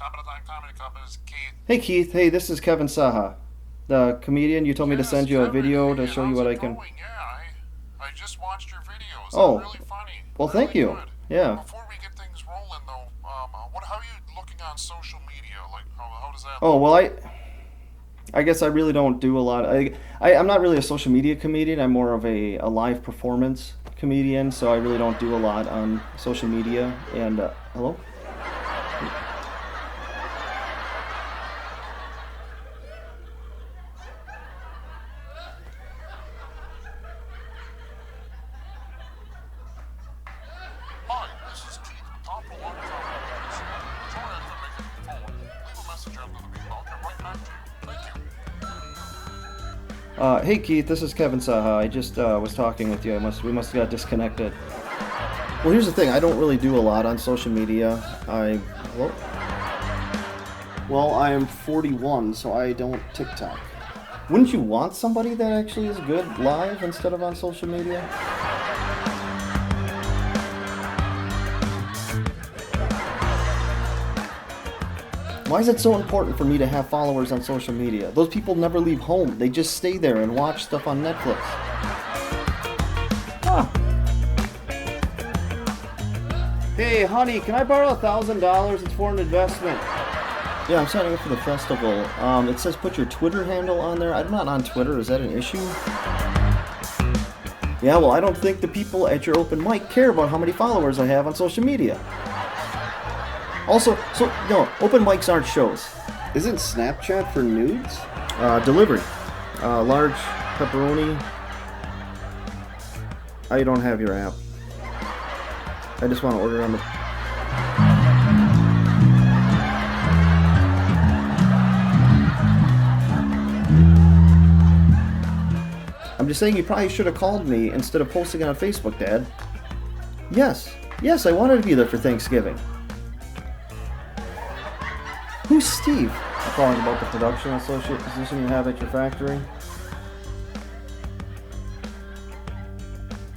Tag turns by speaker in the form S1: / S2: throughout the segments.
S1: Top of the Time Comedy Club is Keith.
S2: Hey Keith, hey, this is Kevin Saha, the comedian. You told me to send you a
S1: Kevin,
S2: video to
S1: hey,
S2: show you
S1: how's
S2: what
S1: it
S2: I can.
S1: going? Yeah, I just watched your videos. They're
S2: Oh,
S1: really funny.
S2: well,
S1: Really
S2: thank you.
S1: good.
S2: Yeah.
S1: Before we get things rolling, though, how are you looking on social media? Like, how does that
S2: Oh,
S1: look?
S2: well, I guess I really don't do a lot. I'm not really a social media comedian. I'm more of a live performance comedian, so I really don't do a lot on social media. And, hello?
S1: Hi, this is Keith with Top of the Line Comedy. Sorry I couldn't make it phone. Leave a message after the beep. I'll get right back to you. Thank you.
S2: Hey Keith, this is Kevin Saha. I just was talking with you. We must have got disconnected. Well, here's the thing. I don't really do a lot on social media. Hello? Well, I am 41, so I don't TikTok. Wouldn't you want somebody that actually is good live instead of on social media? Why is it so important for me to have followers on social media? Those people never leave home. They just stay there and watch stuff on Netflix. Huh. Hey, honey, can I borrow $1,000? It's for an investment. Yeah, I'm signing up for the festival. It says put your Twitter handle on there. I'm not on Twitter. Is that an issue? Yeah, well, I don't think the people at your open mic care about how many followers I have on social media. Also, no, open mics aren't shows. Isn't Snapchat for nudes? Delivery. Large pepperoni. I don't have your app. I just want to order on the... I'm just saying you probably should have called me instead of posting it on Facebook, Dad. Yes, I wanted to be there for Thanksgiving. Who's Steve? I'm calling about the production associate position you have at your factory.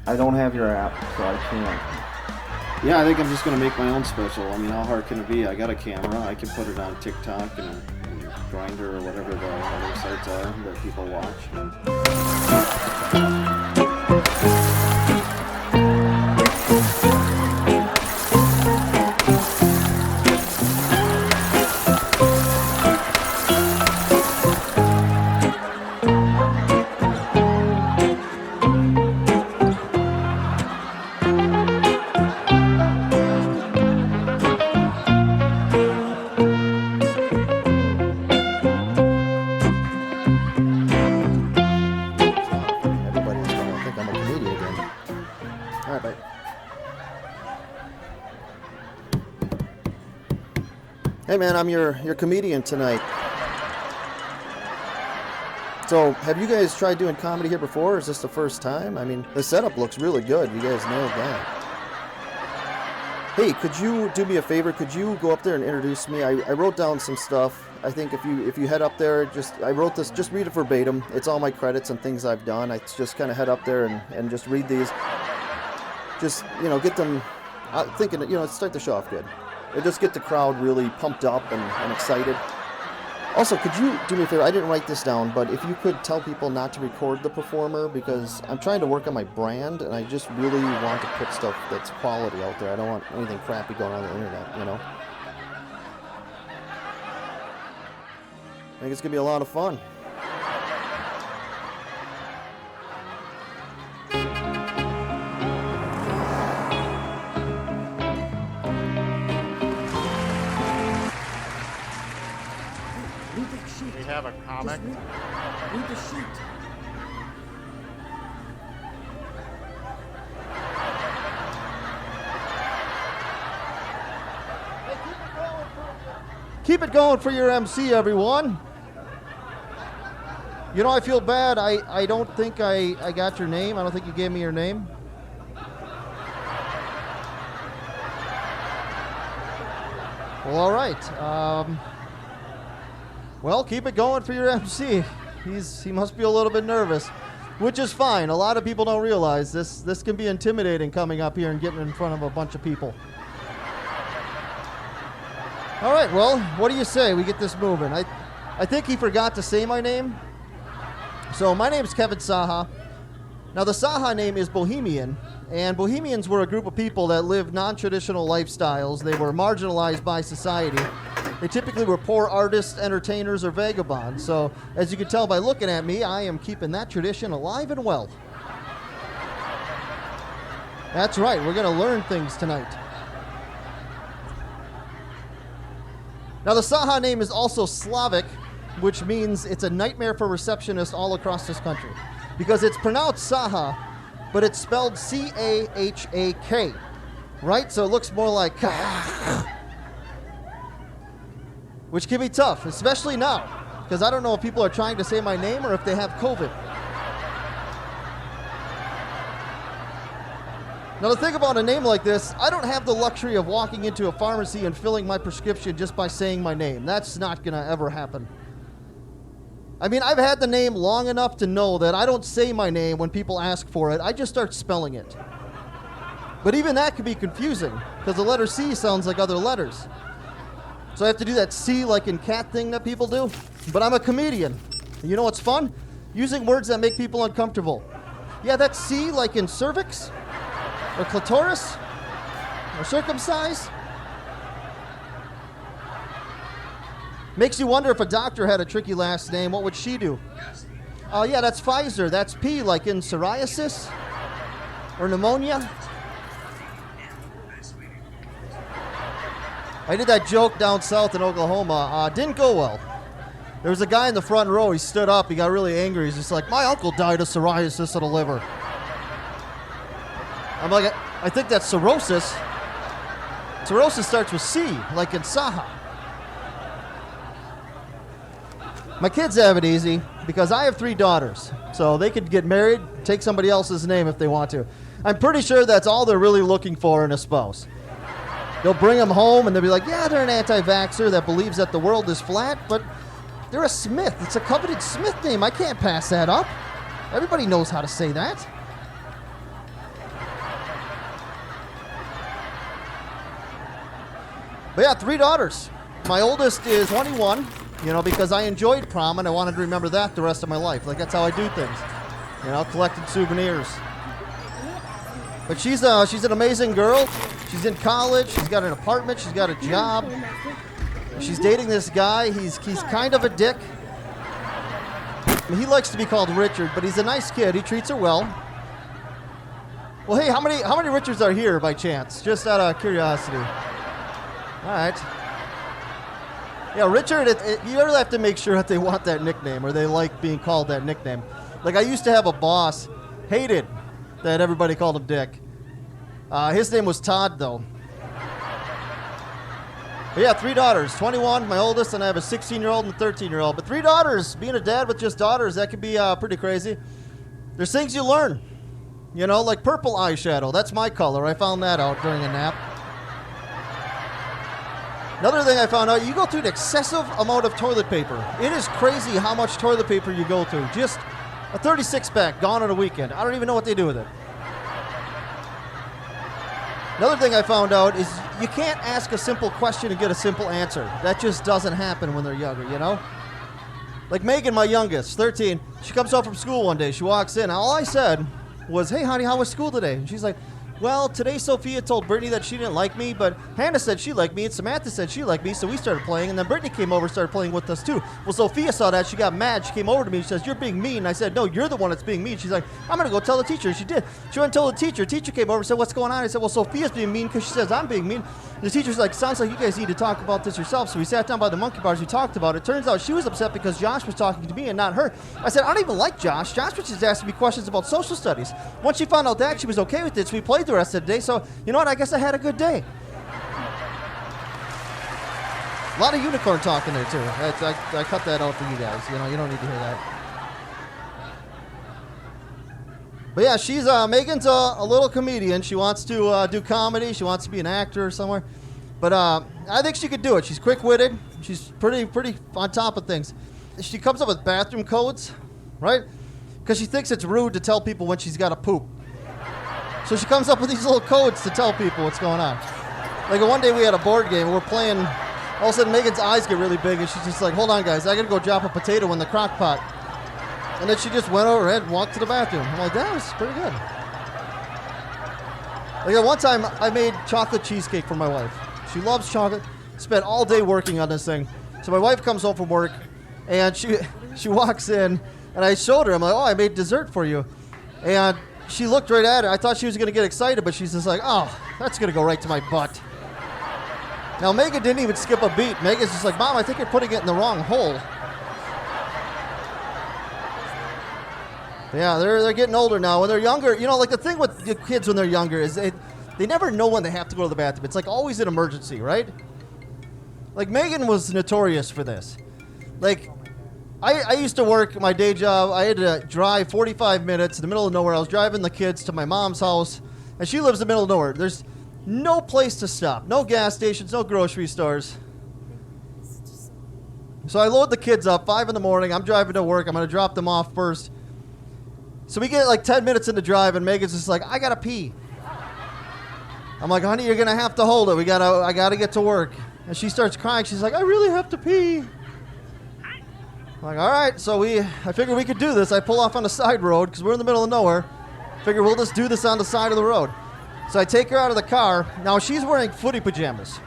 S2: I don't have your app, so I can't. Yeah, I think I'm just going to make my own special. I mean, how hard can it be? I got a camera. I can put it on TikTok and Grindr or whatever the other sites are that people watch. Hey man, I'm your comedian tonight. So, have you guys tried doing comedy here before, or is this the first time? I mean, the setup looks really good. You guys nailed that. Hey, could you do me a favor? Could you go up there and introduce me? I wrote down some stuff. I think if you head up there, I wrote this, just read it verbatim. It's all my credits and things I've done. I just kind of head up there and just read these. Just, get them thinking, start the show off good. It just get the crowd really pumped up and excited. Also, could you do me a favor? I didn't write this down, but if you could tell people not to record the performer, because I'm trying to work on my brand, and I just really want to put stuff that's quality out there. I don't want anything crappy going on the internet, I think it's going to be a lot of fun.
S1: We have a comic.
S3: Read the sheet.
S2: Keep it going for your MC, everyone. I feel bad. I don't think I got your name. I don't think you gave me your name. Well, all right. Well, keep it going for your MC. He must be a little bit nervous, which is fine. A lot of people don't realize this can be intimidating, coming up here and getting in front of a bunch of people. All right, well, what do you say we get this moving? I think he forgot to say my name. So my name is Kevin Saha. Now the Saha name is Bohemian, and Bohemians were a group of people that lived non-traditional lifestyles. They were marginalized by society. They typically were poor artists, entertainers, or vagabonds. So as you can tell by looking at me, I am keeping that tradition alive and well. That's right, we're going to learn things tonight. Now the Saha name is also Slavic, which means it's a nightmare for receptionists all across this country. Because it's pronounced Saha, but it's spelled C-A-H-A-K, right? So it looks more like which can be tough, especially now, because I don't know if people are trying to say my name or if they have COVID. Now the thing about a name like this, I don't have the luxury of walking into a pharmacy and filling my prescription just by saying my name. That's not gonna ever happen. I mean, I've had the name long enough to know that I don't say my name when people ask for it. I just start spelling it. But even that can be confusing, because the letter C sounds like other letters. So I have to do that C like in cat thing that people do. But I'm a comedian. You know what's fun? Using words that make people uncomfortable. Yeah, that's C like in cervix, or clitoris, or circumcise. Makes you wonder if a doctor had a tricky last name, what would she do? Oh yeah, that's Pfizer. That's P like in psoriasis or pneumonia. I did that joke down south in Oklahoma. Didn't go well. There was a guy in the front row. He stood up. He got really angry. He's just like, my uncle died of psoriasis of the liver. I'm like, I think that's cirrhosis. Cirrhosis starts with C, like in Saha. My kids have it easy because I have 3 daughters. So they could get married, take somebody else's name if they want to. I'm pretty sure that's all they're really looking for in a spouse. They'll bring them home and they'll be like, yeah, they're an anti-vaxxer that believes that the world is flat, but they're a Smith. It's a coveted Smith name. I can't pass that up. Everybody knows how to say that. But yeah, 3 daughters. My oldest is 21, because I enjoyed prom and I wanted to remember that the rest of my life. Like, that's how I do things. Collecting souvenirs. But she's an amazing girl. She's in college. She's got an apartment. She's got a job. She's dating this guy. He's kind of a dick. I mean, he likes to be called Richard, but he's a nice kid. He treats her well. Well, hey, how many Richards are here by chance? Just out of curiosity. All right. Yeah, Richard, you really have to make sure that they want that nickname or they like being called that nickname. Like, I used to have a boss, hated that everybody called him Dick. His name was Todd, though. But yeah, 3 daughters, 21, my oldest, and I have a 16-year-old and a 13-year-old. But 3 daughters, being a dad with just daughters, that could be pretty crazy. There's things you learn, like purple eyeshadow. That's my color. I found that out during a nap. Another thing I found out, you go through an excessive amount of toilet paper. It is crazy how much toilet paper you go through. Just a 36-pack gone on a weekend. I don't even know what they do with it. Another thing I found out is you can't ask a simple question and get a simple answer. That just doesn't happen when they're younger, Like Megan, my youngest, 13, she comes home from school one day. She walks in. All I said was, hey, honey, how was school today? And she's like, well, today Sophia told Brittany that she didn't like me, but Hannah said she liked me, and Samantha said she liked me, so we started playing, and then Brittany came over and started playing with us, too. Well, Sophia saw that. She got mad. She came over to me. She says, you're being mean. And I said, no, you're the one that's being mean. She's like, I'm going to go tell the teacher. She did. She went and told the teacher. Teacher came over and said, what's going on? I said, well, Sophia's being mean because she says I'm being mean. The teacher's like, sounds like you guys need to talk about this yourself. So we sat down by the monkey bars. We talked about it. Turns out she was upset because Josh was talking to me and not her. I said, I don't even like Josh. Josh was just asking me questions about social studies. Once she found out that, she was okay with it, so we played the rest of the day. So, you know what? I guess I had a good day. A lot of unicorn talk in there, too. I cut that out for you guys. You don't need to hear that. But yeah, she's Megan's a little comedian. She wants to do comedy. She wants to be an actor somewhere. But I think she could do it. She's quick-witted. She's pretty on top of things. She comes up with bathroom codes, right? Because she thinks it's rude to tell people when she's got to poop. So she comes up with these little codes to tell people what's going on. Like one day we had a board game. We're playing
S4: All of a sudden, Megan's eyes get really big, and she's just like, hold on, guys, I gotta go drop a potato in the crock pot. And then she just went over and walked to the bathroom. I'm like, that was pretty good. Like, at one time, I made chocolate cheesecake for my wife. She loves chocolate. Spent all day working on this thing. So my wife comes home from work, and she walks in, and I showed her. I'm like, oh, I made dessert for you. And she looked right at it. I thought she was going to get excited, but she's just like, oh, that's going to go right to my butt. Now, Megan didn't even skip a beat. Megan's just like, Mom, I think you're putting it in the wrong hole. Yeah, they're getting older now. When they're younger, you know, like the thing with the kids when they're younger is they never know when they have to go to the bathroom. It's like always an emergency, right? Like Megan was notorious for this. Like, I used to work my day job. I had to drive 45 minutes in the middle of nowhere. I was driving the kids to my mom's house, and she lives in the middle of nowhere. There's no place to stop. No gas stations, no grocery stores. So I load the kids up, 5 in the morning. I'm driving to work. I'm going to drop them off first. So we get like 10 minutes into drive, and Megan's just like, I got to pee. I'm like, honey, you're going to have to hold it. I got to get to work. And she starts crying. She's like, I really have to pee. I'm like, all right. So I figured we could do this. I pull off on the side road because we're in the middle of nowhere. Figure we'll just do this on the side of the road. So I take her out of the car. Now she's wearing footy pajamas.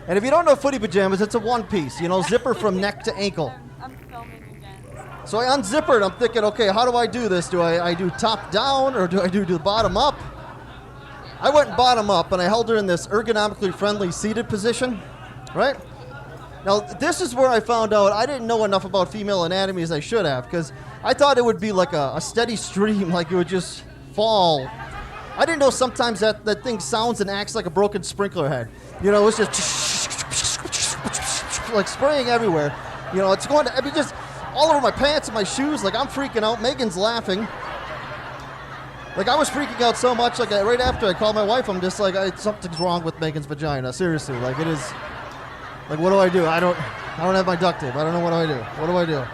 S4: And if you don't know footy pajamas, it's a one-piece, you know, zipper from neck to ankle.
S5: I'm filming again.
S4: So I unzip her, and I'm thinking, okay, how do I do this? Do I do top down, or do I do bottom up? I went bottom up, and I held her in this ergonomically friendly seated position, right? Now, this is where I found out I didn't know enough about female anatomy as I should have, because I thought it would be like a steady stream, like it would just fall. I didn't know sometimes that thing sounds and acts like a broken sprinkler head. You know, it's just like spraying everywhere. You know, it's going to, I mean, just all over my pants and my shoes. Like, I'm freaking out. Megan's laughing. Like, I was freaking out so much, like, right after I called my wife, I'm just like, something's wrong with Megan's vagina. Seriously, like, it is, like, what do I do? I don't have my duct tape. I don't know what do I do. What do I do?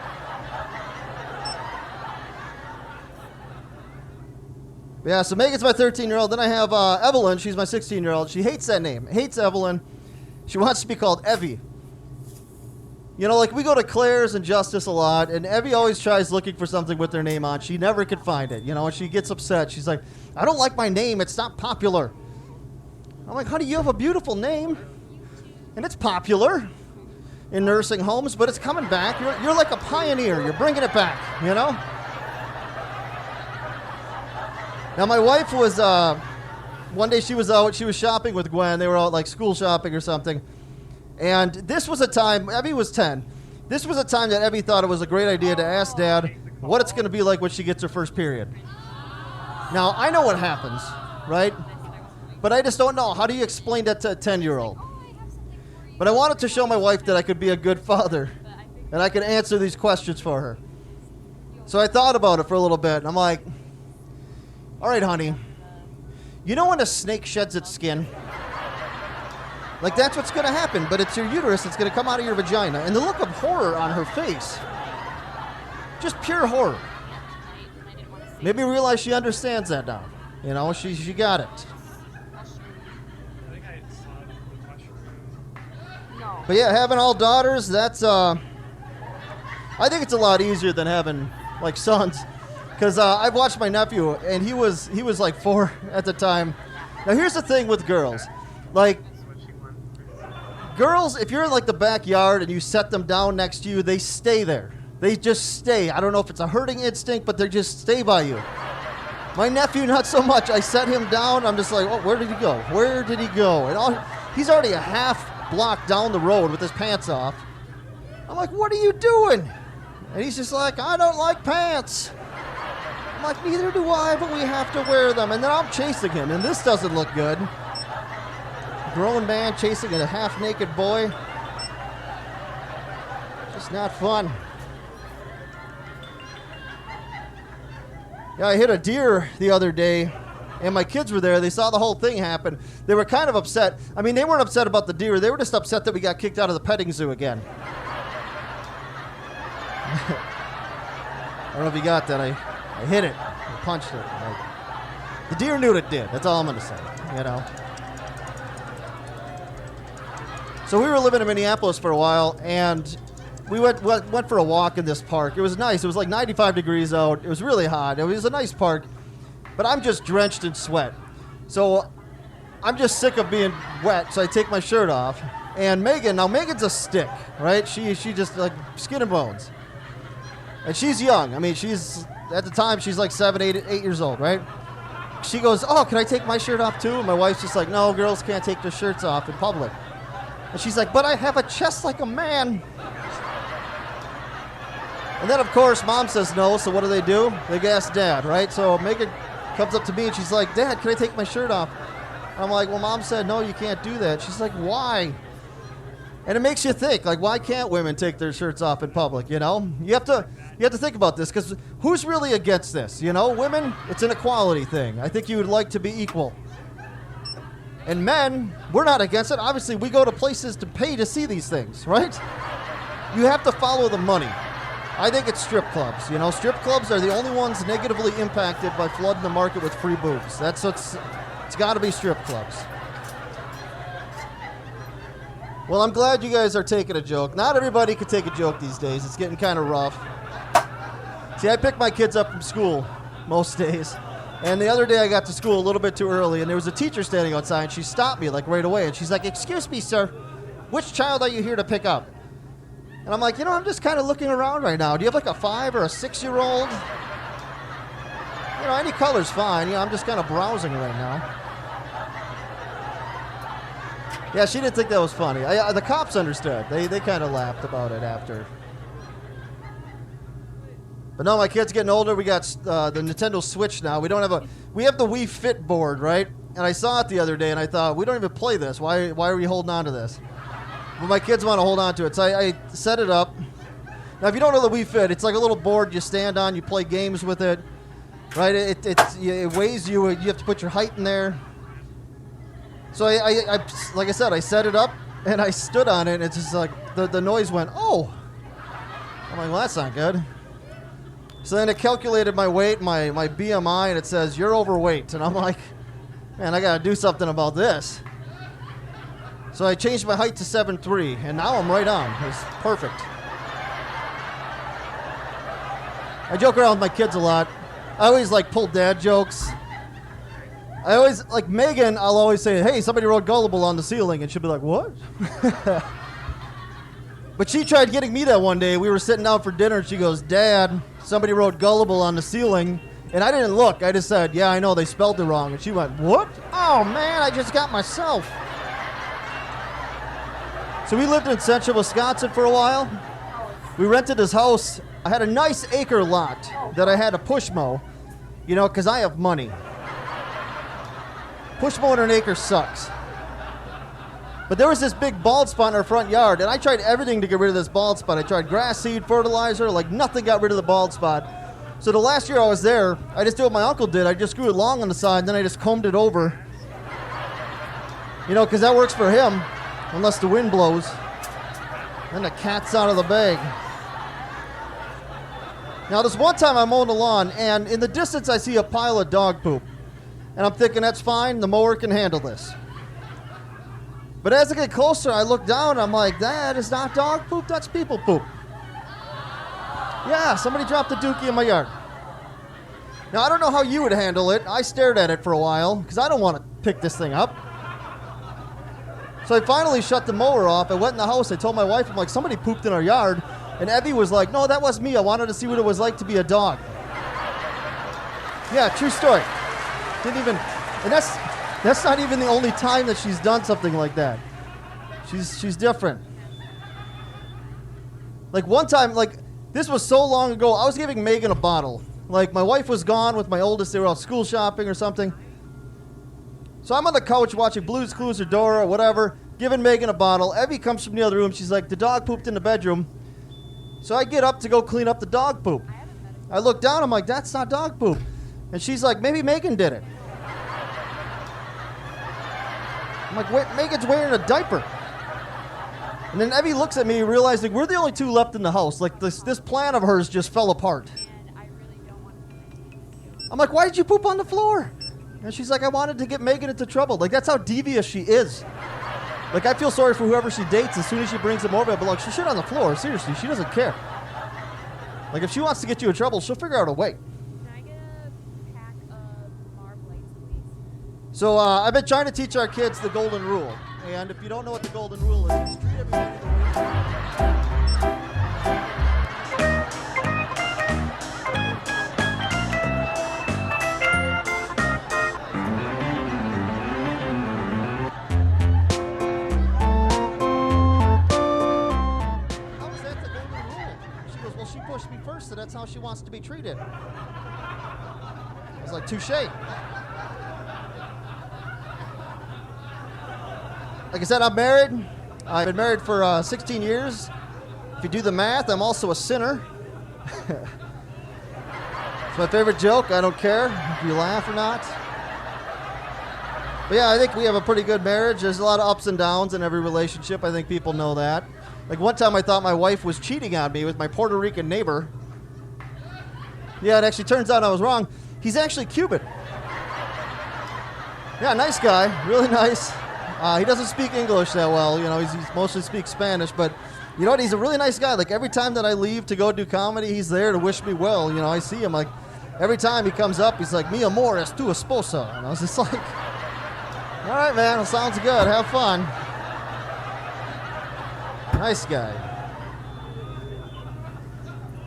S4: Yeah, so Megan's my 13-year-old. Then I have Evelyn. She's my 16-year-old. She hates that name. Hates Evelyn. She wants to be called Evie. You know, like, we go to Claire's and Justice a lot, and Evie always tries looking for something with their name on. She never could find it, you know, and she gets upset. She's like, I don't like my name. It's not popular. I'm like, honey, you have a beautiful name, and it's popular in nursing homes, but it's coming back. You're like a pioneer. You're bringing it back, you know? Now, my wife was, one day she was out, she was shopping with Gwen. They were out, like, school shopping or something. And this was a time, Evie was 10. This was a time that Evie thought it was a great idea to ask Dad what it's going to be like when she gets her first period. Now, I know what happens, right? But I just don't know. How do you explain that to a 10-year-old? But I wanted to show my wife that I could be a good father and I could answer these questions for her. So I thought about it for a little bit, and I'm like, all right, honey, you know when a snake sheds its skin? Like, that's what's going to happen, but it's your uterus that's going to come out of your vagina. And the look of horror on her face, just pure horror. Made me realize she understands that now. You know, she got it. But yeah, having all daughters, that's, I think it's a lot easier than having, like, sons. Because I've watched my nephew, and he was like 4 at the time. Now, here's the thing with girls. Like, girls, if you're in, like, the backyard and you set them down next to you, they stay there. They just stay. I don't know if it's a herding instinct, but they just stay by you. My nephew, not so much. I set him down. I'm just like, oh, where did he go? Where did he go? And he's already a half block down the road with his pants off. I'm like, what are you doing? And he's just like, I don't like pants. I'm like, neither do I, but we have to wear them. And then I'm chasing him, and this doesn't look good. Grown man chasing a half-naked boy. Just not fun. Yeah, I hit a deer the other day, and my kids were there. They saw the whole thing happen. They were kind of upset. I mean, they weren't upset about the deer. They were just upset that we got kicked out of the petting zoo again. I don't know if you got that. I hit it. I punched it. The deer knew what it did. That's all I'm going to say, you know. So we were living in Minneapolis for a while, and we went for a walk in this park. It was nice. It was like 95 degrees out. It was really hot. It was a nice park, but I'm just drenched in sweat. So I'm just sick of being wet, so I take my shirt off. And Megan's a stick, right? She just like skin and bones. And she's young. I mean, at the time, she's like 8 years old, right? She goes, oh, can I take my shirt off too? And my wife's just like, no, girls can't take their shirts off in public. And she's like, but I have a chest like a man. And then, of course, Mom says no, so what do? They ask Dad, right? So Megan comes up to me and she's like, Dad, can I take my shirt off? I'm like, well, Mom said, no, you can't do that. She's like, why? And it makes you think, like, why can't women take their shirts off in public, you know? You have to think about this, because who's really against this, you know? Women, it's an equality thing. I think you would like to be equal. And men, we're not against it. Obviously, we go to places to pay to see these things, right? You have to follow the money. I think it's strip clubs, you know? Strip clubs are the only ones negatively impacted by flooding the market with free boobs. It's got to be strip clubs. Well, I'm glad you guys are taking a joke. Not everybody can take a joke these days. It's getting kind of rough. See, I pick my kids up from school most days. And the other day I got to school a little bit too early, and there was a teacher standing outside, and she stopped me like right away. And she's like, excuse me, sir, which child are you here to pick up? And I'm like, you know, I'm just kind of looking around right now. Do you have like a 5 or a 6-year-old? You know, any color's fine. You know, I'm just kind of browsing right now. Yeah, she didn't think that was funny. The cops understood. They kind of laughed about it after. But no, my kid's getting older. We got the Nintendo Switch now. We have the Wii Fit board, right? And I saw it the other day, and I thought, we don't even play this. Why are we holding on to this? But my kids want to hold on to it, so I set it up. Now, if you don't know the Wii Fit, it's like a little board you stand on. You play games with it, right? It weighs you. You have to put your height in there. So I like I said, I set it up and I stood on it, and it's just like the noise went, oh. I'm like, well, that's not good. So then it calculated my weight, my BMI, and it says you're overweight. And I'm like, man, I gotta do something about this. So I changed my height to 7'3", and now I'm right on. It's perfect. I joke around with my kids a lot. I always like pull dad jokes. I always, like Megan, I'll always say, hey, somebody wrote gullible on the ceiling, and she'll be like, what? But she tried getting me that one day. We were sitting down for dinner, and she goes, Dad, somebody wrote gullible on the ceiling. And I didn't look. I just said, yeah, I know, they spelled it wrong. And she went, what? Oh, man, I just got myself. So we lived in central Wisconsin for a while. We rented this house. I had a nice acre lot that I had to push mow, you know, because I have money. Push mowing an acre sucks. But there was this big bald spot in our front yard, and I tried everything to get rid of this bald spot. I tried grass seed, fertilizer, like nothing got rid of the bald spot. So the last year I was there, I just did what my uncle did. I just grew it long on the side, and then I just combed it over. You know, because that works for him, unless the wind blows. Then the cat's out of the bag. Now, this one time I'm mowing the lawn, and in the distance I see a pile of dog poop. And I'm thinking, that's fine, the mower can handle this. But as I get closer, I look down, and I'm like, that is not dog poop, that's people poop. Yeah, somebody dropped a dookie in my yard. Now, I don't know how you would handle it. I stared at it for a while, because I don't want to pick this thing up. So I finally shut the mower off. I went in the house, I told my wife, I'm like, somebody pooped in our yard. And Evie was like, no, that was me. I wanted to see what it was like to be a dog. Yeah, true story. Didn't even, and that's not even the only time that she's done something like that. She's different. Like one time, like this was so long ago, I was giving Megan a bottle. Like my wife was gone with my oldest, they were out school shopping or something. So I'm on the couch watching Blue's Clues or Dora or whatever, giving Megan a bottle. Evie comes from the other room, she's like, the dog pooped in the bedroom. So I get up to go clean up the dog poop. I look down, I'm like, that's not dog poop. And she's like, maybe Megan did it. I'm like, wait, Megan's wearing a diaper. And then Evie looks at me, realizing we're the only two left in the house. Like, this plan of hers just fell apart. I'm like, why did you poop on the floor? And she's like, I wanted to get Megan into trouble. Like, that's how devious she is. Like, I feel sorry for whoever she dates. As soon as she brings them over, I'll be like, she shit on the floor. Seriously, she doesn't care. Like, if she wants to get you in trouble, she'll figure out a way.
S5: Can I get a pack of marblades, please?
S4: So, I've been trying to teach our kids the golden rule. And if you don't know what the golden rule is, it's treat everybody the way How is that the golden rule? She goes, well, she pushed me first, so that's how she wants to be treated. I was like, touche. Like I said, I'm married. I've been married for 16 years. If you do the math, I'm also a sinner. It's my favorite joke. I don't care if you laugh or not. But yeah, I think we have a pretty good marriage. There's a lot of ups and downs in every relationship. I think people know that. Like one time I thought my wife was cheating on me with my Puerto Rican neighbor. Yeah, it actually turns out I was wrong. He's actually Cuban. Yeah, nice guy. Really nice. He doesn't speak English that well, you know, he mostly speaks Spanish, but you know what, he's a really nice guy. Like every time that I leave to go do comedy, he's there to wish me well, you know, I see him, like every time he comes up, he's like, mi amor es tu esposa, and I was just like, all right, man, well, sounds good, have fun. Nice guy.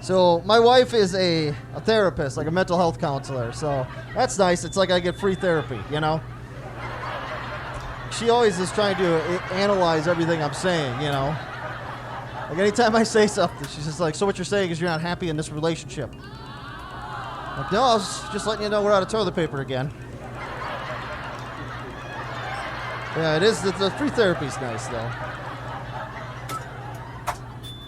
S4: So my wife is a therapist, like a mental health counselor, so that's nice. It's like I get free therapy, you know. She always is trying to analyze everything I'm saying, you know. Like anytime I say something, she's just like, so what you're saying is you're not happy in this relationship. Like, no, I was just letting you know we're out of toilet paper again. Yeah, it is. The free therapy's nice, though.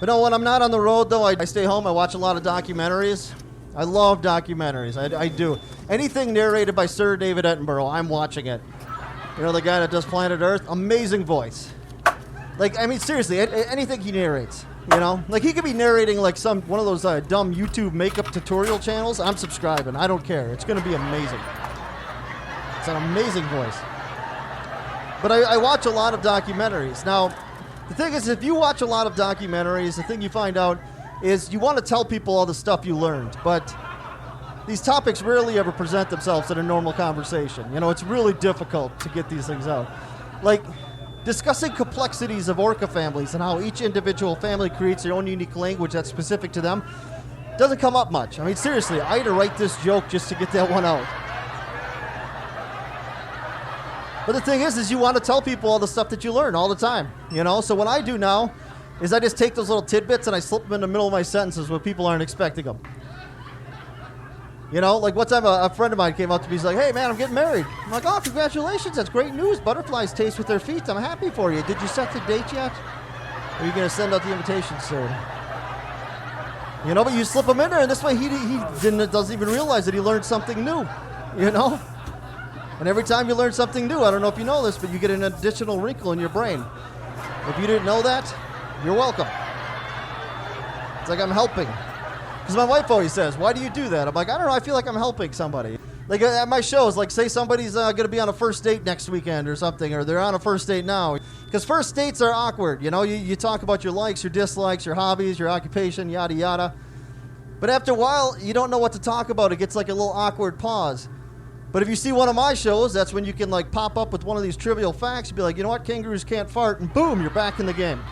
S4: But no, when I'm not on the road, though, I stay home. I watch a lot of documentaries. I love documentaries. I do. Anything narrated by Sir David Attenborough, I'm watching it. You know, the guy that does Planet Earth? Amazing voice. Like, I mean, seriously, anything he narrates, you know? Like, he could be narrating, like, one of those dumb YouTube makeup tutorial channels. I'm subscribing. I don't care. It's going to be amazing. It's an amazing voice. But I watch a lot of documentaries. Now, the thing is, if you watch a lot of documentaries, the thing you find out is you want to tell people all the stuff you learned, but these topics rarely ever present themselves in a normal conversation. You know, it's really difficult to get these things out. Like, discussing complexities of orca families and how each individual family creates their own unique language that's specific to them doesn't come up much. I mean, seriously, I had to write this joke just to get that one out. But the thing is you want to tell people all the stuff that you learn all the time, you know? So what I do now is I just take those little tidbits and I slip them in the middle of my sentences where people aren't expecting them. You know, like one time a friend of mine came up to me, he's like, hey man, I'm getting married. I'm like, oh, congratulations, that's great news. Butterflies taste with their feet. I'm happy for you. Did you set the date yet? Or are you going to send out the invitation soon? You know, but you slip them in there, and this way he doesn't even realize that he learned something new, you know? And every time you learn something new, I don't know if you know this, but you get an additional wrinkle in your brain. If you didn't know that, you're welcome. It's like I'm helping. Because my wife always says, why do you do that? I'm like, I don't know, I feel like I'm helping somebody. Like at my shows, like say somebody's going to be on a first date next weekend or something, or they're on a first date now. Because first dates are awkward, you know? You talk about your likes, your dislikes, your hobbies, your occupation, yada yada. But after a while, you don't know what to talk about. It gets like a little awkward pause. But if you see one of my shows, that's when you can like pop up with one of these trivial facts and be like, you know what, kangaroos can't fart, and boom, you're back in the game.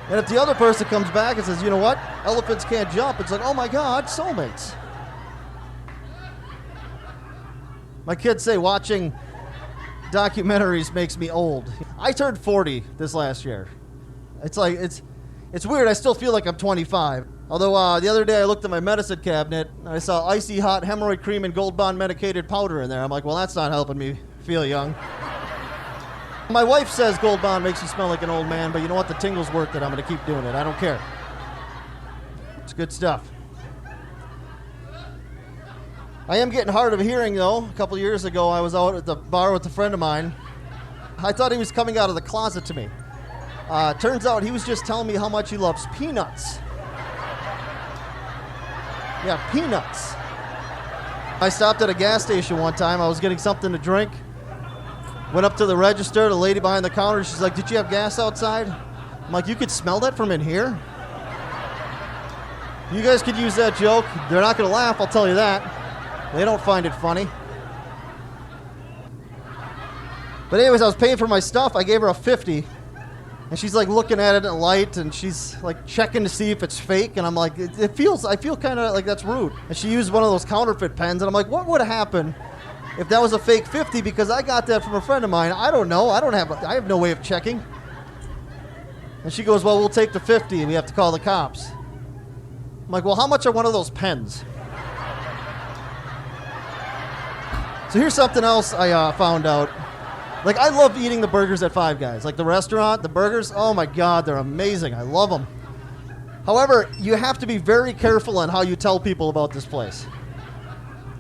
S4: And if the other person comes back and says, you know what, elephants can't jump, it's like, oh my God, soulmates. My kids say watching documentaries makes me old. I turned 40 this last year. It's like, it's weird, I still feel like I'm 25. Although the other day I looked at my medicine cabinet and I saw icy hot hemorrhoid cream and Gold Bond medicated powder in there. I'm like, well, that's not helping me feel young. My wife says Gold Bond makes you smell like an old man, but you know what? The tingle's worth it. I'm going to keep doing it. I don't care. It's good stuff. I am getting hard of hearing, though. A couple years ago, I was out at the bar with a friend of mine. I thought he was coming out of the closet to me. Turns out he was just telling me how much he loves peanuts. Yeah, peanuts. I stopped at a gas station one time. I was getting something to drink. Went up to the register, the lady behind the counter, she's like, did you have gas outside? I'm like, you could smell that from in here? You guys could use that joke. They're not going to laugh, I'll tell you that. They don't find it funny. But anyways, I was paying for my stuff. I gave her a 50. And she's like looking at it in the light, and she's like checking to see if it's fake. And I'm like, I feel kind of like that's rude. And she used one of those counterfeit pens. And I'm like, what would happen if that was a fake 50? Because I got that from a friend of mine. I don't know. I have no way of checking. And she goes, well, we'll take the 50. We have to call the cops. I'm like, well, how much are one of those pens? So here's something else I found out. Like, I love eating the burgers at Five Guys. Like, the restaurant, the burgers, oh my God, they're amazing. I love them. However, you have to be very careful on how you tell people about this place.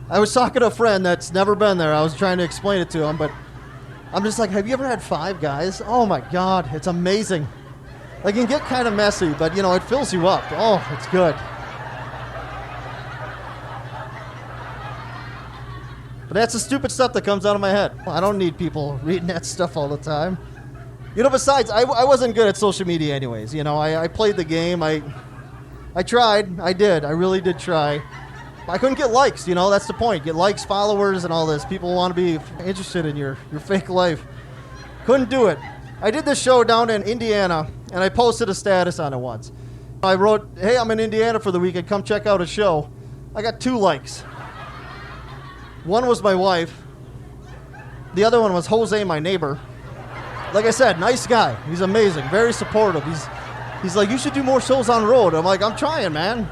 S4: I was talking to a friend that's never been there. I was trying to explain it to him, but I'm just like, have you ever had Five Guys? Oh my God, it's amazing. Like, it can get kind of messy, but, you know, it fills you up. Oh, it's good. But that's the stupid stuff that comes out of my head. I don't need people reading that stuff all the time. You know, besides, I wasn't good at social media anyways. You know, I played the game. I tried. I did. I really did try. I couldn't get likes, you know, that's the point. Get likes, followers, and all this. People want to be interested in your fake life. Couldn't do it. I did this show down in Indiana, and I posted a status on it once. I wrote, hey, I'm in Indiana for the weekend. Come check out a show. I got 2 likes. One was my wife. The other one was Jose, my neighbor. Like I said, nice guy. He's amazing, very supportive. He's like, you should do more shows on the road. I'm like, I'm trying, man.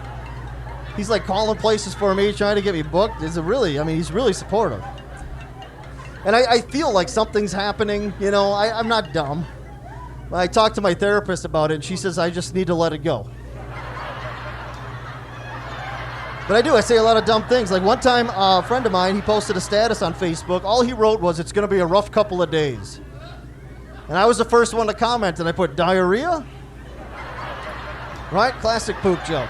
S4: He's like calling places for me, trying to get me booked. He's really supportive. And I feel like something's happening. You know, I'm not dumb. I talked to my therapist about it, and she says I just need to let it go. But I do. I say a lot of dumb things. Like one time, a friend of mine, he posted a status on Facebook. All he wrote was, it's going to be a rough couple of days. And I was the first one to comment, and I put, diarrhea? Right? Classic poop joke.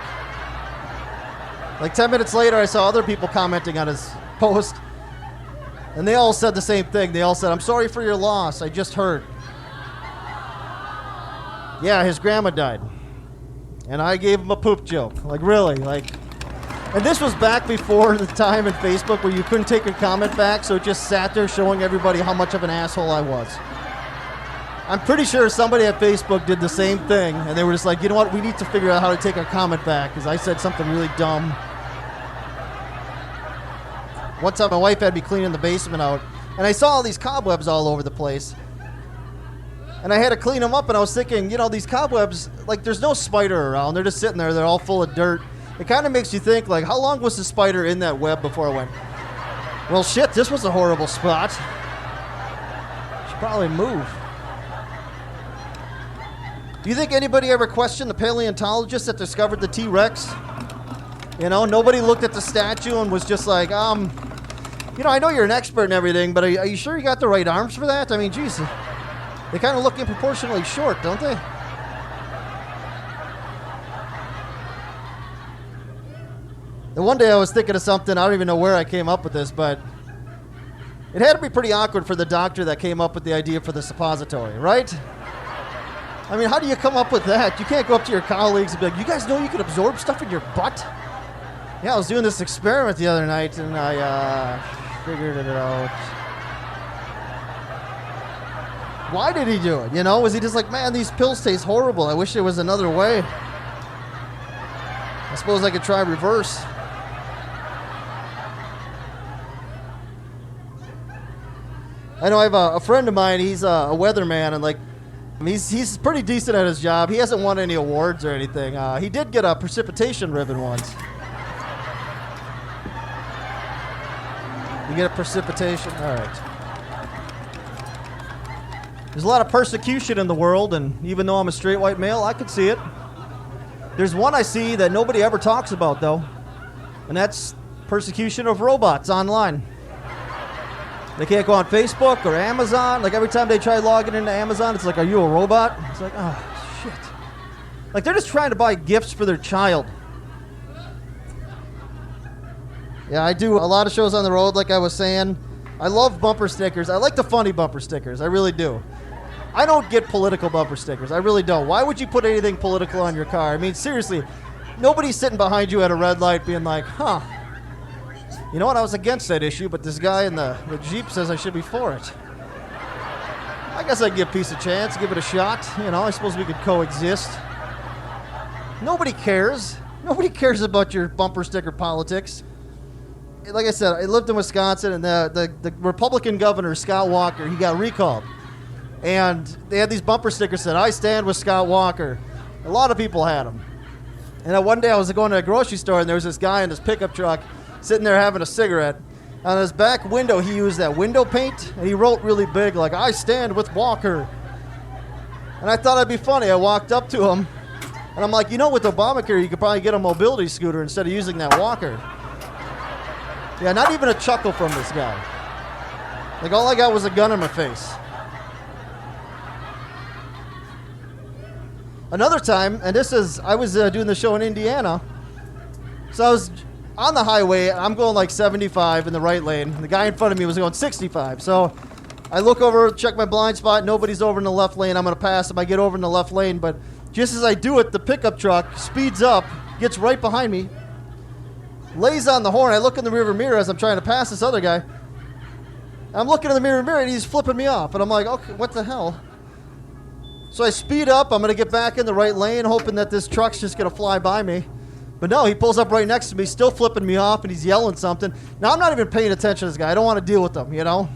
S4: Like 10 minutes later, I saw other people commenting on his post, and they all said the same thing. They all said, I'm sorry for your loss. I just heard. Yeah, his grandma died. And I gave him a poop joke. Like, really? Like... And this was back before the time in Facebook where you couldn't take a comment back, so it just sat there showing everybody how much of an asshole I was. I'm pretty sure somebody at Facebook did the same thing, and they were just like, you know what, we need to figure out how to take our comment back, because I said something really dumb. One time my wife had me cleaning the basement out, and I saw all these cobwebs all over the place. And I had to clean them up, and I was thinking, you know, these cobwebs, like, there's no spider around. They're just sitting there. They're all full of dirt. It kind of makes you think, like, how long was the spider in that web before it went, well, shit, this was a horrible spot. Should probably move. Do you think anybody ever questioned the paleontologist that discovered the T-Rex? You know, nobody looked at the statue and was just like, you know, I know you're an expert and everything, but are you sure you got the right arms for that? I mean, geez, they kind of look disproportionately short, don't they? And one day I was thinking of something, I don't even know where I came up with this, but it had to be pretty awkward for the doctor that came up with the idea for the suppository, right? I mean, how do you come up with that? You can't go up to your colleagues and be like, you guys know you can absorb stuff in your butt? Yeah, I was doing this experiment the other night, and I figured it out. Why did he do it? You know, was he just like, man, these pills taste horrible. I wish there was another way. I suppose I could try reverse. I know I have a friend of mine, he's a weatherman, and like, he's pretty decent at his job. He hasn't won any awards or anything. He did get a precipitation ribbon once. You get a precipitation? All right. There's a lot of persecution in the world, and even though I'm a straight white male, I could see it. There's one I see that nobody ever talks about, though, and that's persecution of robots online. They can't go on Facebook or Amazon. Like, every time they try logging into Amazon, it's like, are you a robot? It's like, oh, shit. Like, they're just trying to buy gifts for their child. Yeah, I do a lot of shows on the road, like I was saying. I love bumper stickers. I like the funny bumper stickers. I really do. I don't get political bumper stickers. I really don't. Why would you put anything political on your car? I mean, seriously, nobody's sitting behind you at a red light being like, huh, you know what, I was against that issue, but this guy in the Jeep says I should be for it. I guess I'd give peace a chance, give it a shot. You know, I suppose we could coexist. Nobody cares. Nobody cares about your bumper sticker politics. Like I said, I lived in Wisconsin, and the Republican governor, Scott Walker, he got recalled. And they had these bumper stickers that said, I stand with Scott Walker. A lot of people had them. And one day I was going to a grocery store, and there was this guy in this pickup truck sitting there having a cigarette. On his back window, he used that window paint, and he wrote really big, like, I stand with Walker. And I thought it'd be funny. I walked up to him, and I'm like, you know, with Obamacare, you could probably get a mobility scooter instead of using that walker. Yeah, not even a chuckle from this guy. Like, all I got was a gun in my face. Another time, and I was doing the show in Indiana, so I was on the highway. I'm going like 75 in the right lane. The guy in front of me was going 65. So I look over, check my blind spot. Nobody's over in the left lane. I'm going to pass him. I get over in the left lane, but just as I do it, the pickup truck speeds up, gets right behind me, lays on the horn. I look in the rearview mirror as I'm trying to pass this other guy. I'm looking in the mirror, and he's flipping me off. And I'm like, okay, what the hell? So I speed up. I'm going to get back in the right lane, hoping that this truck's just going to fly by me. But no, he pulls up right next to me, still flipping me off, and he's yelling something. Now, I'm not even paying attention to this guy. I don't want to deal with him, you know?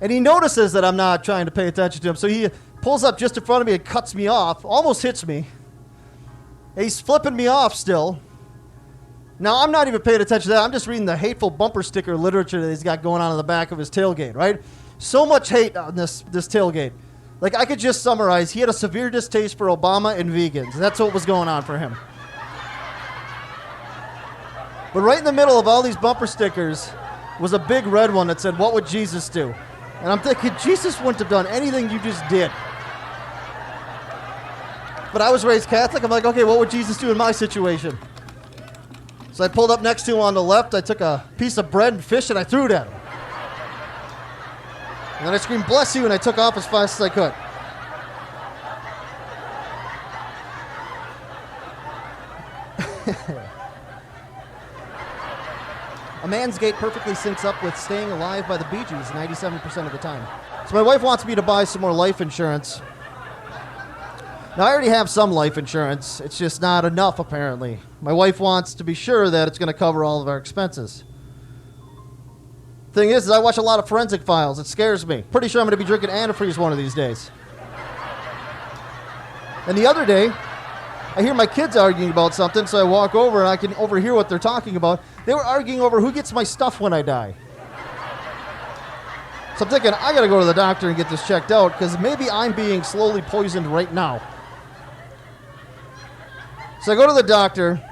S4: And he notices that I'm not trying to pay attention to him. So he pulls up just in front of me and cuts me off, almost hits me. And he's flipping me off still. Now, I'm not even paying attention to that. I'm just reading the hateful bumper sticker literature that he's got going on in the back of his tailgate, right? So much hate on this tailgate. Like, I could just summarize, he had a severe distaste for Obama and vegans. That's what was going on for him. But right in the middle of all these bumper stickers was a big red one that said, what would Jesus do? And I'm thinking, Jesus wouldn't have done anything you just did. But I was raised Catholic. I'm like, okay, what would Jesus do in my situation? So I pulled up next to him on the left. I took a piece of bread and fish, and I threw it at him. And then I screamed, bless you, and I took off as fast as I could. A man's gait perfectly syncs up with staying alive by the Bee Gees 97% of the time. So my wife wants me to buy some more life insurance. Now, I already have some life insurance. It's just not enough, apparently. My wife wants to be sure that it's going to cover all of our expenses. Thing is I watch a lot of Forensic Files. It scares me. Pretty sure I'm going to be drinking antifreeze one of these days. And the other day, I hear my kids arguing about something, so I walk over and I can overhear what they're talking about. They were arguing over who gets my stuff when I die. So I'm thinking, I got to go to the doctor and get this checked out, because maybe I'm being slowly poisoned right now. So I go to the doctor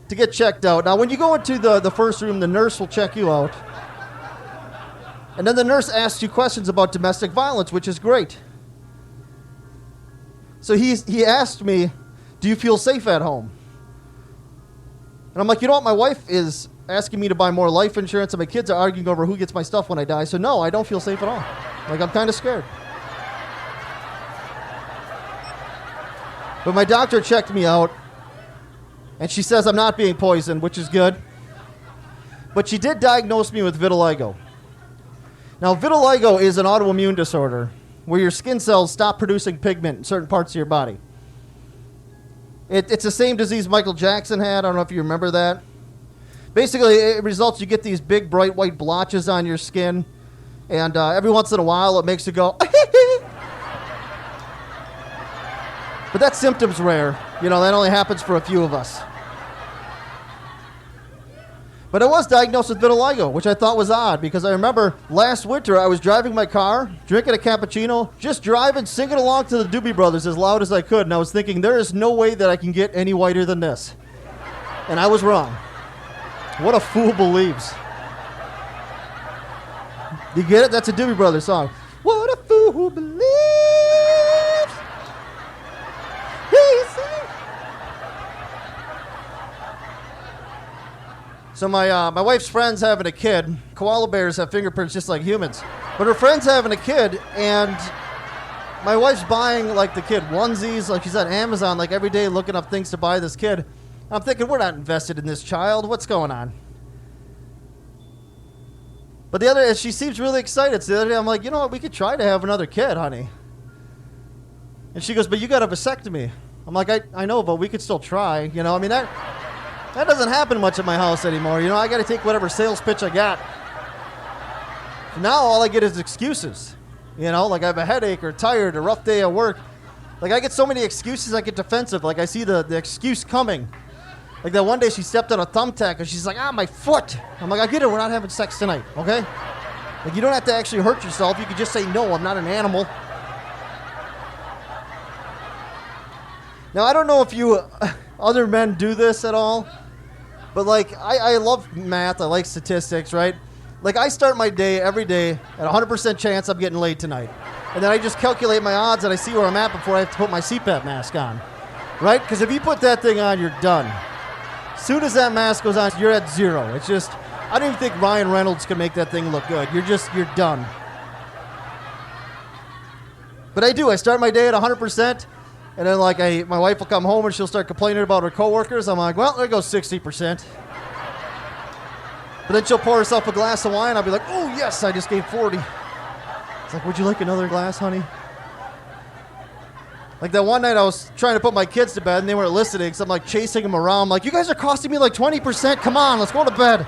S4: to get checked out. Now, when you go into the first room, the nurse will check you out. And then the nurse asks you questions about domestic violence, which is great. So he asked me, do you feel safe at home? And I'm like, you know what? My wife is asking me to buy more life insurance, and my kids are arguing over who gets my stuff when I die. So no, I don't feel safe at all. Like, I'm kind of scared. But my doctor checked me out, and she says I'm not being poisoned, which is good. But she did diagnose me with vitiligo. Now, vitiligo is an autoimmune disorder where your skin cells stop producing pigment in certain parts of your body. It's the same disease Michael Jackson had. I don't know if you remember that. Basically, it results, you get these big, bright white blotches on your skin, and every once in a while it makes you go, but that symptom's rare. You know, that only happens for a few of us. But I was diagnosed with vitiligo, which I thought was odd, because I remember last winter I was driving my car, drinking a cappuccino, just driving, singing along to the Doobie Brothers as loud as I could, and I was thinking, there is no way that I can get any whiter than this. And I was wrong. What a fool believes. You get it? That's a Doobie Brothers song. What a fool believes. So my wife's friend's having a kid. Koala bears have fingerprints just like humans. But her friend's having a kid, and my wife's buying, like, the kid onesies. Like, she's on Amazon, like, every day looking up things to buy this kid. I'm thinking, we're not invested in this child. What's going on? But the other, she seems really excited. So the other day, I'm like, you know what? We could try to have another kid, honey. And she goes, but you got a vasectomy. I'm like, I know, but we could still try. You know, I mean, that doesn't happen much at my house anymore. You know, I got to take whatever sales pitch I got. Now all I get is excuses. You know, like I have a headache or tired, a rough day at work. Like I get so many excuses, I get defensive. Like I see the excuse coming. Like that one day she stepped on a thumbtack and she's like, my foot. I'm like, I get it, we're not having sex tonight, okay? Like you don't have to actually hurt yourself. You could just say, no, I'm not an animal. Now, I don't know if you other men do this at all, but like I love math. I like statistics, right? Like I start my day every day at 100% chance I'm getting laid tonight. And then I just calculate my odds and I see where I'm at before I have to put my CPAP mask on, right? Because if you put that thing on, you're done. As soon as that mask goes on, you're at zero. It's just, I don't even think Ryan Reynolds can make that thing look good. You're done. But I start my day at 100%. And then, like, my wife will come home and she'll start complaining about her coworkers. I'm like, well, there goes 60%. But then she'll pour herself a glass of wine. I'll be like, oh, yes, I just gave 40. It's like, would you like another glass, honey? Like that one night I was trying to put my kids to bed and they weren't listening. So I'm, like, chasing them around. I'm like, you guys are costing me, like, 20%. Come on, let's go to bed.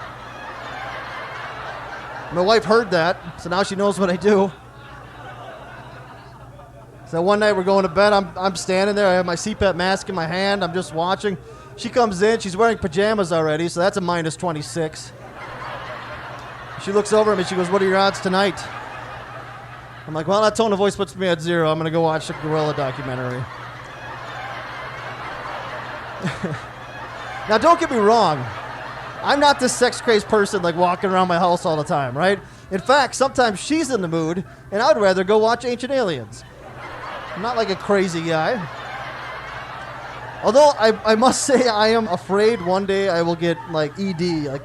S4: My wife heard that, so now she knows what I do. So one night we're going to bed, I'm standing there, I have my CPAP mask in my hand, I'm just watching. She comes in, she's wearing pajamas already, so that's a minus 26. She looks over at me, she goes, what are your odds tonight? I'm like, well, that tone of voice puts me at zero. I'm going to go watch the gorilla documentary. Now, don't get me wrong. I'm not this sex-crazed person like walking around my house all the time, right? In fact, sometimes she's in the mood, and I'd rather go watch Ancient Aliens. I'm not like a crazy guy. Although I must say I am afraid one day I will get like ED. Like,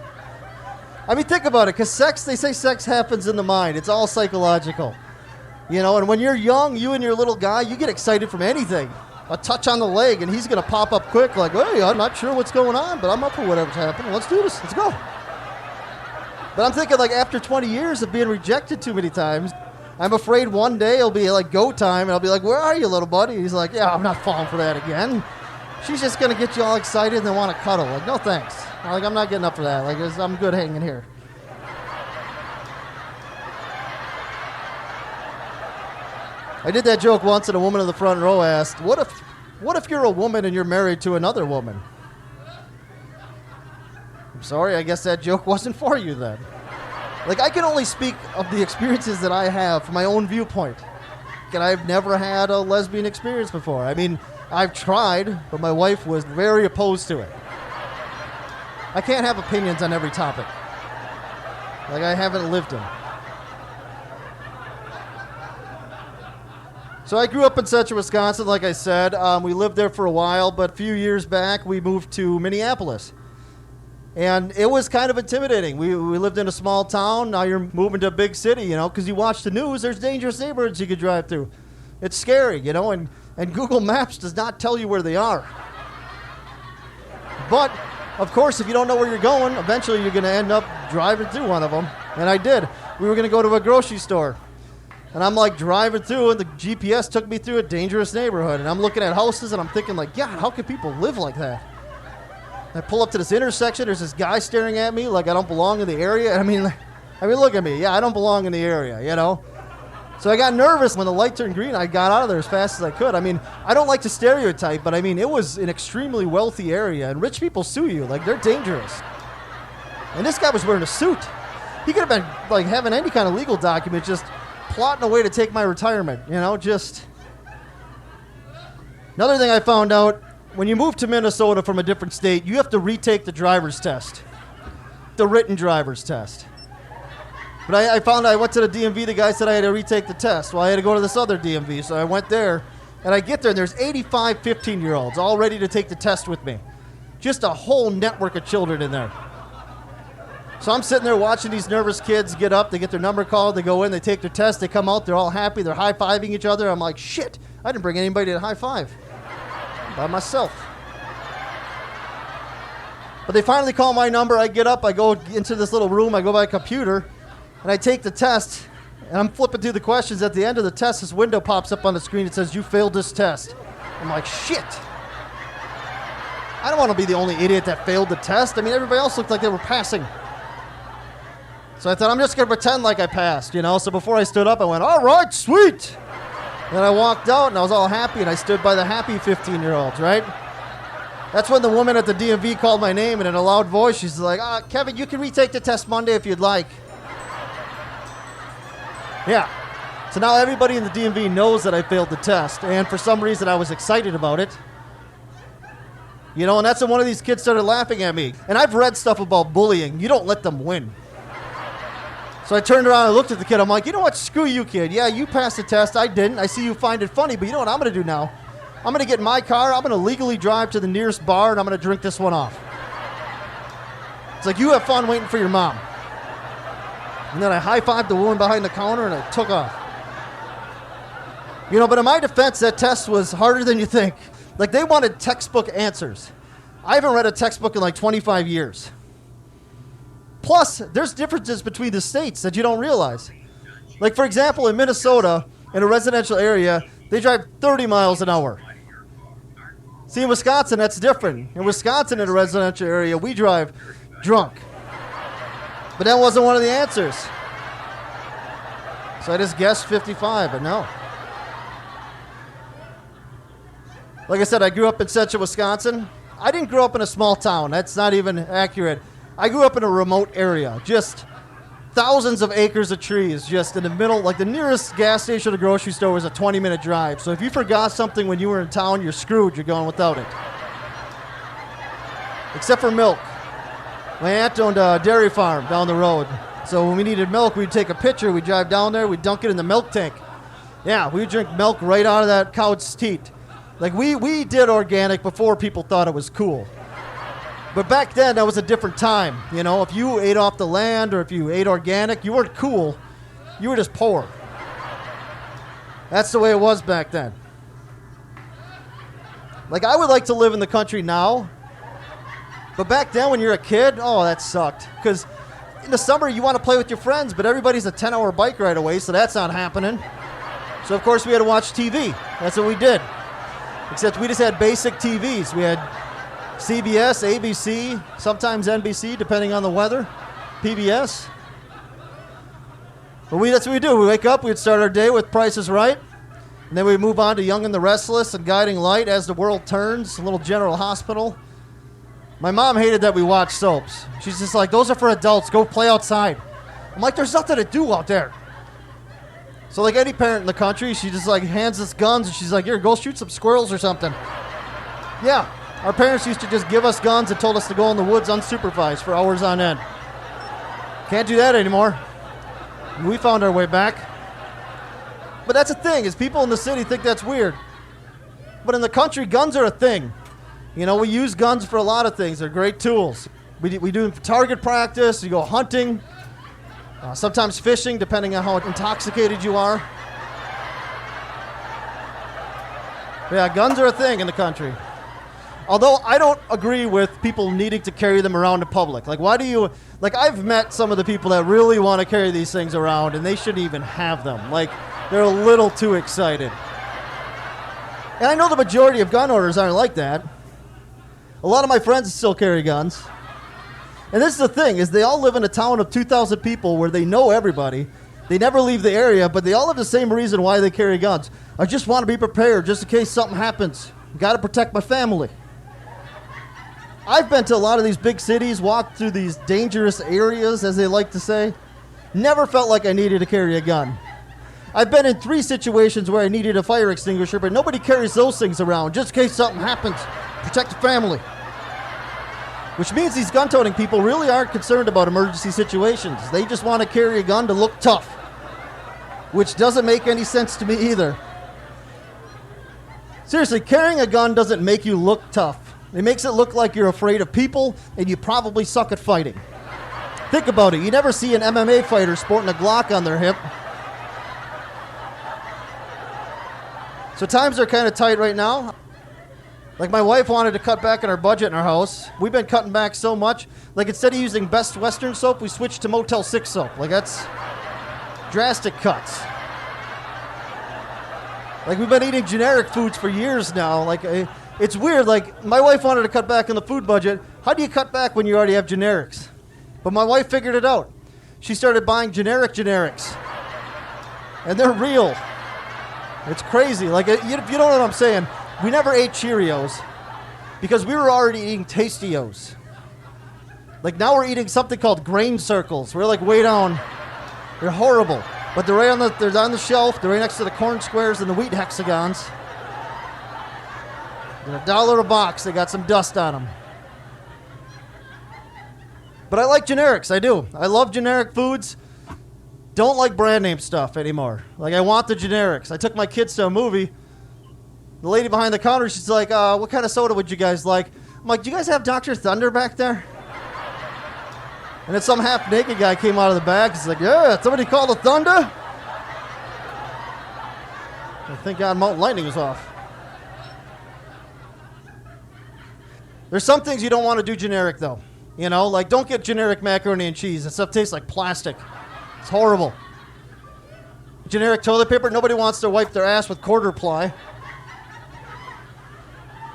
S4: I mean, think about it, because they say sex happens in the mind. It's all psychological. You know, and when you're young, you and your little guy, you get excited from anything. A touch on the leg, and he's going to pop up quick like, hey, I'm not sure what's going on, but I'm up for whatever's happening. Let's do this. Let's go. But I'm thinking, like, after 20 years of being rejected too many times, I'm afraid one day it'll be like go time, and I'll be like, where are you, little buddy? He's like, yeah, I'm not falling for that again. She's just going to get you all excited and then want to cuddle. Like, no thanks. Like, I'm not getting up for that. Like, I'm good hanging here. I did that joke once, and a woman in the front row asked, what if you're a woman and you're married to another woman? I'm sorry, I guess that joke wasn't for you then. Like, I can only speak of the experiences that I have from my own viewpoint. And I've never had a lesbian experience before. I mean, I've tried, but my wife was very opposed to it. I can't have opinions on every topic. Like, I haven't lived them. So I grew up in central Wisconsin, like I said. We lived there for a while, but a few years back, we moved to Minneapolis. And it was kind of intimidating. We lived in a small town. Now you're moving to a big city, you know, because you watch the news, there's dangerous neighborhoods you could drive through. It's scary, you know, and Google Maps does not tell you where they are. But, of course, if you don't know where you're going, eventually you're going to end up driving through one of them. And I did. We were going to go to a grocery store. And I'm like driving through, and the GPS took me through a dangerous neighborhood. And I'm looking at houses, and I'm thinking, like, God, how can people live like that? I pull up to this intersection. There's this guy staring at me like I don't belong in the area. I mean, look at me. Yeah, I don't belong in the area, you know? So I got nervous when the light turned green. I got out of there as fast as I could. I mean, I don't like to stereotype, but I mean, it was an extremely wealthy area, and rich people sue you. Like, they're dangerous. And this guy was wearing a suit. He could have been, like, having any kind of legal document, just plotting a way to take my retirement, you know, just... Another thing I found out, when you move to Minnesota from a different state, you have to retake the driver's test, the written driver's test. But I found I went to the DMV, the guy said I had to retake the test. Well, I had to go to this other DMV, so I went there, and I get there, and there's 85 15-year-olds all ready to take the test with me. Just a whole network of children in there. So I'm sitting there watching these nervous kids get up, they get their number called, they go in, they take their test, they come out, they're all happy, they're high-fiving each other. I'm like, shit, I didn't bring anybody to high-five. I'm by myself. But they finally call my number, I get up, I go into this little room, I go by a computer, and I take the test, and I'm flipping through the questions. At the end of the test, this window pops up on the screen, it says, you failed this test. I'm like, shit. I don't want to be the only idiot that failed the test. I mean, everybody else looked like they were passing. So I thought, I'm just going to pretend like I passed, you know? So before I stood up, I went, all right, sweet. Then I walked out, and I was all happy, and I stood by the happy 15-year-olds, right? That's when the woman at the DMV called my name, and in a loud voice, she's like, Kevin, you can retake the test Monday if you'd like. Yeah. So now everybody in the DMV knows that I failed the test, and for some reason I was excited about it. You know, and that's when one of these kids started laughing at me. And I've read stuff about bullying. You don't let them win. So I turned around and looked at the kid. I'm like, you know what? Screw you, kid. Yeah, you passed the test. I didn't. I see you find it funny. But you know what I'm going to do now? I'm going to get in my car. I'm going to legally drive to the nearest bar, and I'm going to drink this one off. It's like, you have fun waiting for your mom. And then I high-fived the woman behind the counter, and I took off. You know, but in my defense, that test was harder than you think. Like, they wanted textbook answers. I haven't read a textbook in like 25 years. Plus, there's differences between the states that you don't realize. Like, for example, in Minnesota, in a residential area, they drive 30 miles an hour. See, in Wisconsin, that's different. In Wisconsin, in a residential area, we drive drunk. But that wasn't one of the answers. So I just guessed 55, but no. Like I said, I grew up in central Wisconsin. I didn't grow up in a small town. That's not even accurate. I grew up in a remote area, just thousands of acres of trees, just in the middle. Like, the nearest gas station or grocery store was a 20-minute drive. So if you forgot something when you were in town, you're screwed. You're going without it. Except for milk. My aunt owned a dairy farm down the road. So when we needed milk, we'd take a pitcher, we'd drive down there, we'd dunk it in the milk tank. Yeah, we'd drink milk right out of that cow's teat. Like, we did organic before people thought it was cool. But back then, that was a different time. You know, if you ate off the land or if you ate organic, you weren't cool. You were just poor. That's the way it was back then. Like, I would like to live in the country now. But back then, when you're a kid, oh, that sucked. Because in the summer, you want to play with your friends, but everybody's a 10-hour bike ride away, so that's not happening. So, of course, we had to watch TV. That's what we did. Except we just had basic TVs. We had CBS, ABC, sometimes NBC, depending on the weather, PBS. But that's what we do. We wake up, we'd start our day with Price is Right, and then we move on to Young and the Restless and Guiding Light, As the World Turns, a little General Hospital. My mom hated that we watched soaps. She's just like, those are for adults, go play outside. I'm like, there's nothing to do out there. So like any parent in the country, she just like hands us guns and she's like, here, go shoot some squirrels or something. Yeah, our parents used to just give us guns and told us to go in the woods unsupervised for hours on end. Can't do that anymore. We found our way back. But that's the thing, is people in the city think that's weird. But in the country, guns are a thing. You know, we use guns for a lot of things. They're great tools. We do them for target practice, you go hunting, sometimes fishing, depending on how intoxicated you are. Yeah, guns are a thing in the country. Although I don't agree with people needing to carry them around in public. Like, why do you... Like, I've met some of the people that really want to carry these things around, and they shouldn't even have them. Like, they're a little too excited. And I know the majority of gun owners aren't like that. A lot of my friends still carry guns. And this is the thing, is they all live in a town of 2,000 people where they know everybody. They never leave the area, but they all have the same reason why they carry guns. I just want to be prepared just in case something happens. Got to protect my family. I've been to a lot of these big cities, walked through these dangerous areas, as they like to say. Never felt like I needed to carry a gun. I've been in 3 situations where I needed a fire extinguisher, but nobody carries those things around just in case something happens. Protect the family. Which means these gun-toting people really aren't concerned about emergency situations. They just want to carry a gun to look tough. Which doesn't make any sense to me either. Seriously, carrying a gun doesn't make you look tough. It makes it look like you're afraid of people and you probably suck at fighting. Think about it. You never see an MMA fighter sporting a Glock on their hip. So times are kind of tight right now. Like my wife wanted to cut back on our budget in our house. We've been cutting back so much. Like instead of using Best Western soap, we switched to Motel 6 soap. Like that's drastic cuts. Like we've been eating generic foods for years now. Like it's weird. Like my wife wanted to cut back on the food budget. How do you cut back when you already have generics? But my wife figured it out. She started buying generics. And they're real. It's crazy. Like, if you don't know what I'm saying, we never ate Cheerios because we were already eating Tastios. Like, now we're eating something called grain circles. We're like way down. They're horrible. But they're right they're on the shelf. They're right next to the corn squares and the wheat hexagons. They're $1 a box. They got some dust on them. But I like generics. I do. I love generic foods. Don't like brand name stuff anymore. Like, I want the generics. I took my kids to a movie. The lady behind the counter, she's like, what kind of soda would you guys like? I'm like, do you guys have Dr. Thunder back there? And then some half-naked guy came out of the back. He's like, yeah, somebody called the Thunder? Thank God Mountain Lightning was off. There's some things you don't want to do generic, though. You know, like, don't get generic macaroni and cheese. That stuff tastes like plastic. It's horrible. Generic toilet paper. Nobody wants to wipe their ass with quarter ply.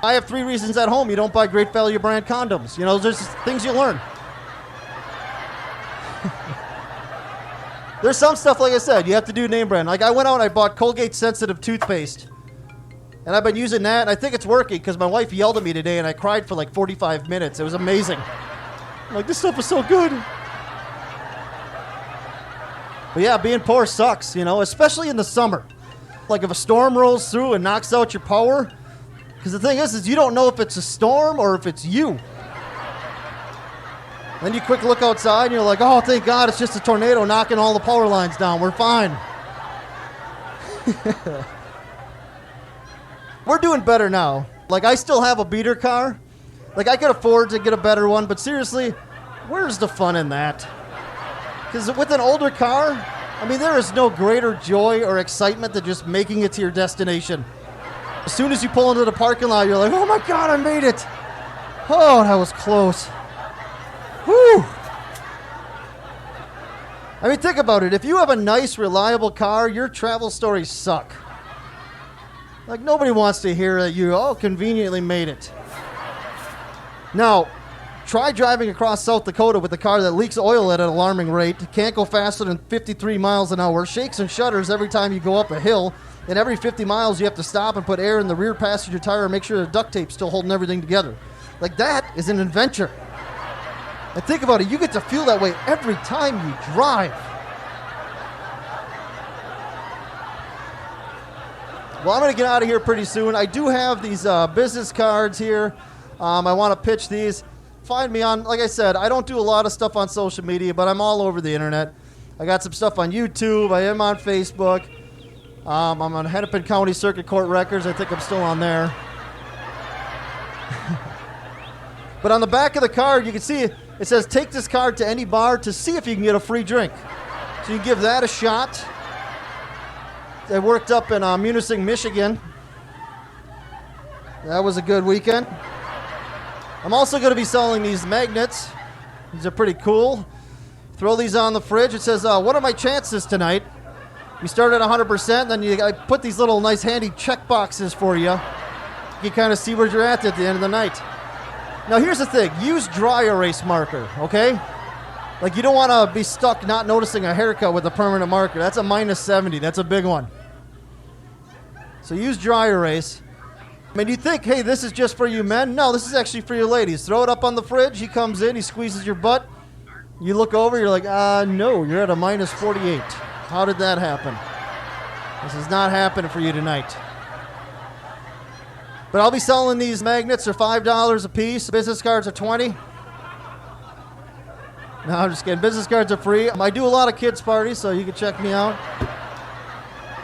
S4: I have 3 reasons at home you don't buy Great Value brand condoms. You know, there's things you learn. There's some stuff, like I said, you have to do name brand. Like I went out and I bought Colgate Sensitive toothpaste. And I've been using that, and I think it's working because my wife yelled at me today and I cried for like 45 minutes. It was amazing. I'm like, this stuff is so good. But yeah, being poor sucks, you know, especially in the summer. Like if a storm rolls through and knocks out your power, because the thing is you don't know if it's a storm or if it's you. Then you quick look outside and you're like, oh, thank God it's just a tornado knocking all the power lines down. We're fine. We're doing better now. Like I still have a beater car. Like I could afford to get a better one, but seriously, where's the fun in that? Because with an older car, I mean, there is no greater joy or excitement than just making it to your destination. As soon as you pull into the parking lot, you're like, oh my God, I made it. Oh, that was close. Whew. I mean, think about it. If you have a nice, reliable car, your travel stories suck. Like, nobody wants to hear that you, conveniently made it. Now, try driving across South Dakota with a car that leaks oil at an alarming rate, can't go faster than 53 miles an hour, shakes and shudders every time you go up a hill, and every 50 miles you have to stop and put air in the rear passenger tire and make sure the duct tape's still holding everything together. Like, that is an adventure. And think about it, you get to feel that way every time you drive. Well, I'm going to get out of here pretty soon. I do have these business cards here. I want to pitch these. Find me on, like I said, I don't do a lot of stuff on social media, but I'm all over the internet. I got some stuff on YouTube. I am on Facebook. I'm on Hennepin County Circuit Court Records. I think I'm still on there. But on the back of the card, you can see it says, take this card to any bar to see if you can get a free drink. So you can give that a shot. I worked up in Munising, Michigan. That was a good weekend. I'm also going to be selling these magnets. These are pretty cool. Throw these on the fridge. It says, what are my chances tonight? You start at 100%, then I put these little nice handy check boxes for you. You can kind of see where you're at the end of the night. Now here's the thing. Use dry erase marker, okay? Like you don't want to be stuck not noticing a haircut with a permanent marker. That's a -70. That's a big one. So use dry erase. I mean, you think, hey, this is just for you men? No, this is actually for your ladies. Throw it up on the fridge. He comes in. He squeezes your butt. You look over. You're like, no, you're at a -48. How did that happen? This is not happening for you tonight. But I'll be selling these magnets. They're $5 a piece. Business cards are $20. No, I'm just kidding. Business cards are free. I do a lot of kids' parties, so you can check me out.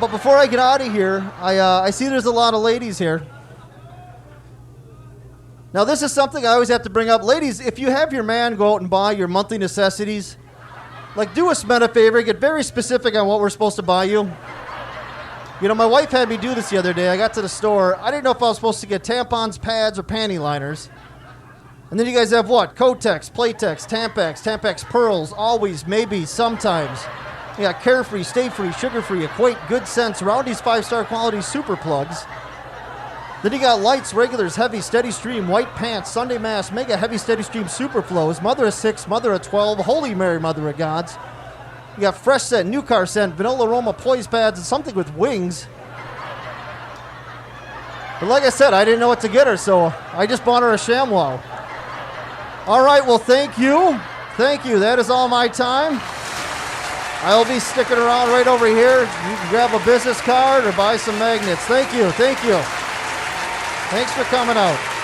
S4: But before I get out of here, I see there's a lot of ladies here. Now, this is something I always have to bring up. Ladies, if you have your man go out and buy your monthly necessities, like, do us men a favor, get very specific on what we're supposed to buy you. You know, my wife had me do this the other day. I got to the store. I didn't know if I was supposed to get tampons, pads, or panty liners. And then you guys have what? Kotex, Playtex, Tampax Pearls, always, maybe, sometimes. You got Carefree, Stay Free, Sugar Free, Equate, Good Sense, Roundy's 5-star quality super plugs. Then you got Lights, Regulars, Heavy, Steady Stream, White Pants, Sunday Mass, Mega Heavy Steady Stream Super Flows, Mother of 6, Mother of 12, Holy Mary, Mother of Gods. You got Fresh Scent, New Car Scent, Vanilla Aroma, Poise Pads, and something with wings. But like I said, I didn't know what to get her, so I just bought her a ShamWow. All right, well, thank you. Thank you. That is all my time. I'll be sticking around right over here. You can grab a business card or buy some magnets. Thank you. Thank you. Thanks for coming out.